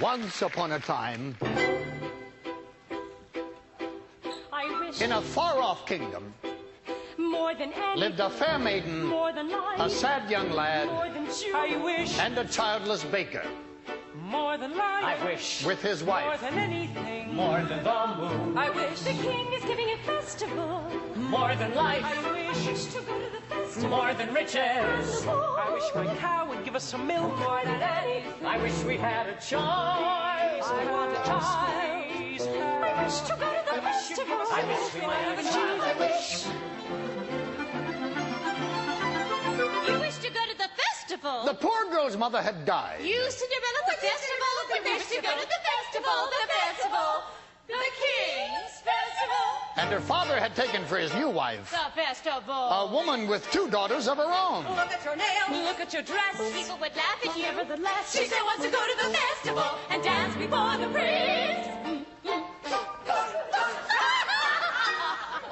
Once upon a time, I wish in a far-off kingdom, more than anything, lived a fair maiden, more than life, a sad young lad, more than joy, I wish and a childless baker, more than life. I wish with his more wife. than anything. more than the moon, I wish the king is giving a festival. more than life, I wish To go to the festival. more than riches. I wish my cow would give us some milk more than anything. I wish we had a choice. I want a choice. I wish to go to the festival. I wish we might have a child. I wish. You wish to go to the festival? The poor girl's mother had died. You, Cinderella, the festival. You wish to go to the festival, the festival. The King's festival. And her father had taken for his new wife The festival. a woman with 2 daughters of her own. Look at your nails. Look at your dress. People would laugh at you. Nevertheless, She still wants to go to the festival and dance before the prince.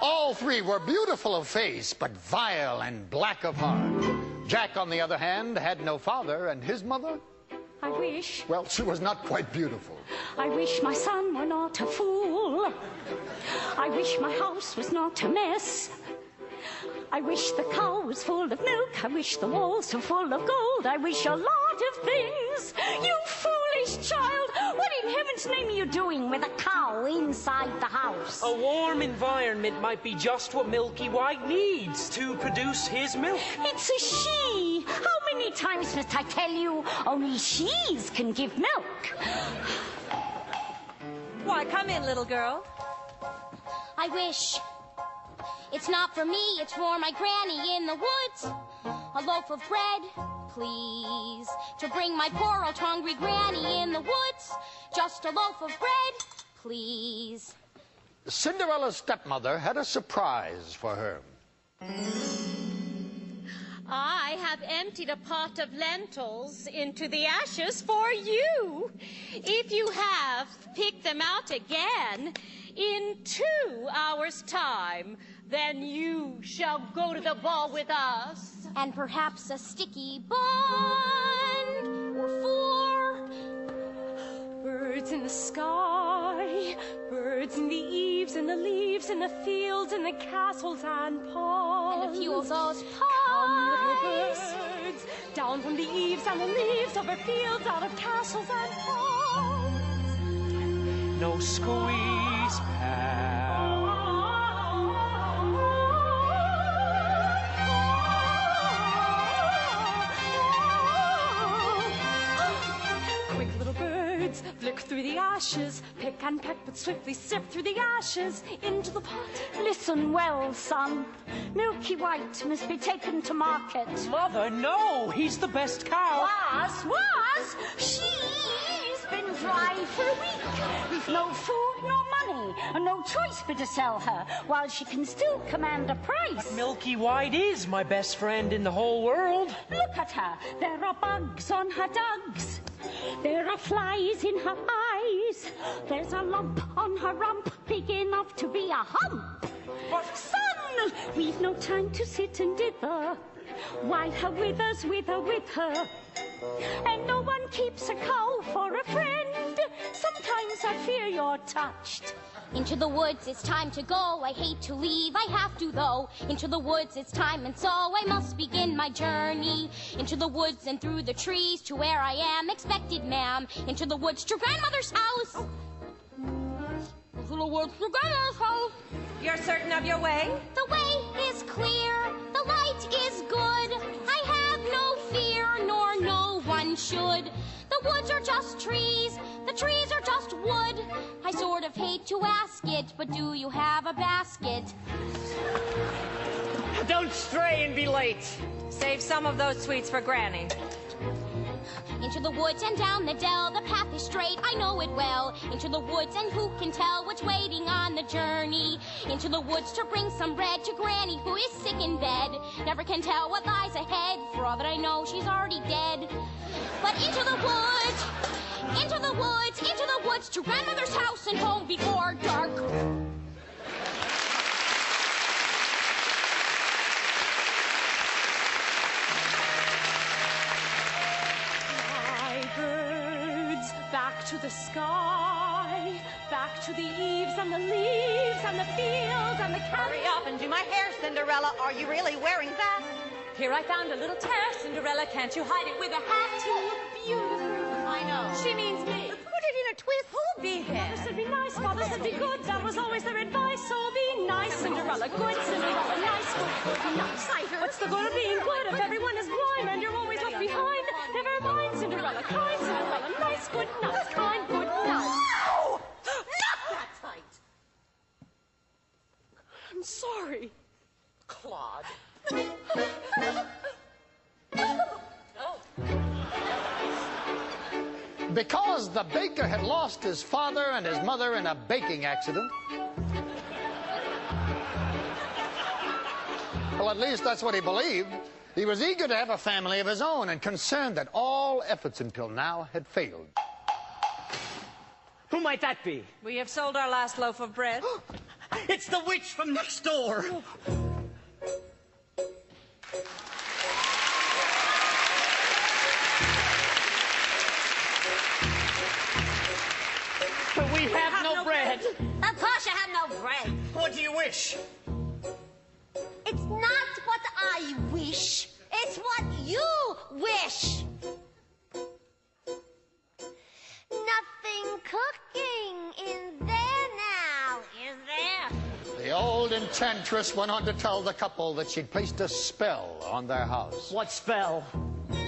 All 3 were beautiful of face, but vile and black of heart. Jack, on the other hand, had no father, and his mother, I wish, well, she was not quite beautiful. I wish my son were not a fool. I wish my house was not a mess. I wish the cow was full of milk. I wish the walls were full of gold. I wish a lot of things. You foolish child! What in heaven's name are you doing with a cow inside the house? A warm environment might be just what Milky White needs to produce his milk. It's a she. How many times must I tell you? Only she's can give milk. Why, come in, little girl. I wish. It's not for me, it's for my granny in the woods. A loaf of bread, please, to bring my poor old hungry granny in the woods. Just a loaf of bread, please. Cinderella's stepmother had a surprise for her. I have emptied a pot of lentils into the ashes for you. If you have, pick them out again in 2 hours' time. Then you shall go to the ball with us. And perhaps a sticky bun or 4. Birds in the sky, birds in the eaves and the leaves and the fields and the castles and ponds. And a few of those Come, little pies. birds, down from the eaves and the leaves over fields, out of castles and ponds. No squeeze, pal. Quick little birds, flick through the ashes, pick and peck, but swiftly sift through the ashes into the pot. Listen well, son. Milky White must be taken to market. Mother, no! He's the best cow. Was? She's been dry for a week, with no food nor money, and no choice but to sell her, while she can still command a price. Milky White is my best friend in the whole world. Look at her. There are bugs on her dugs. There are flies in her eyes. There's a lump on her rump, big enough to be a hump. But Son, we've no time to sit and dither. Why, her withers wither with her. And no one keeps a cow for a friend. Sometimes I fear you're touched. Into the woods, it's time to go. I hate to leave, I have to though. Into the woods, it's time, and so I must begin my journey. Into the woods and through the trees to where I am expected, ma'am. Into the woods to grandmother's house. Into the woods to grandmother's house. You're certain of your way? The way is clear, the light is good. I have no fear, nor no one should. The woods are just trees, the trees are just wood. I sort of hate to ask it, but do you have a basket? Don't stray and be late. Save some of those sweets for Granny. Into the woods and down the dell, the path is straight, I know it well. Into the woods, and who can tell what's waiting on the journey? Into the woods to bring some bread to Granny, who is sick in bed. Never can tell what lies ahead, for all that I know, she's already dead. But into the woods, into the woods, into the woods, to grandmother's house and home before dark. Fly, birds, back to the sky, back to the eaves and the leaves and the fields and the Hurry up and do my hair, Cinderella. Are you really wearing that? Here I found a little tear, Cinderella. Can't you hide it with a hat? You look beautiful. I know. She means me. Put it in a twist. Who'll be Mother there? said be nice, father said be good. That was always their advice. So be nice, Cinderella. Good, Cinderella. Nice, good, nice. What's the good of being good if everyone is blind and you're always left behind? Never mind, Cinderella. Kind, Cinderella. Nice, good, nice. Kind, good, nice. No! Not that tight. I'm sorry. Claude. Because the baker had lost his father and his mother in a baking accident. Well, at least that's what he believed. He was eager to have a family of his own and concerned that all efforts until now had failed. Who might that be? We have sold our last loaf of bread. It's the witch from next door. We have no bread. Of course you have no bread. What do you wish? It's not what I wish. It's what you wish. Nothing cooking in there now, is there? The old enchantress went on to tell the couple that she'd placed a spell on their house. What spell? In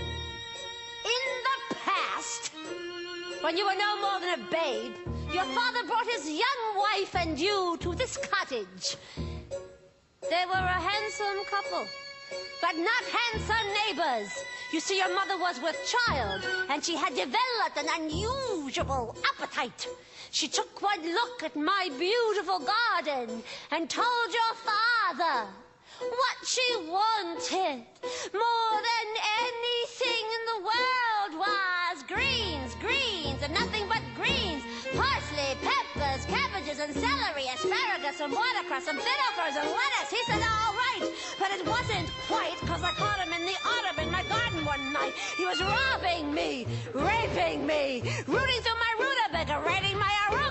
the past, when you were no more than a babe, your father brought his young wife and you to this cottage. They were a handsome couple, but not handsome neighbors. You see, your mother was with child, and she had developed an unusual appetite. She took one look at my beautiful garden and told your father what she wanted more than anything in the world was greens, greens, and nothing but greens. Parsley, peppers, cabbages, and celery, asparagus, and watercress, and bitterfurs, and lettuce. He said, all right, but it wasn't quite, because I caught him in the autumn in my garden one night. He was robbing me, raping me, rooting through my rutabaga, raiding my arugula.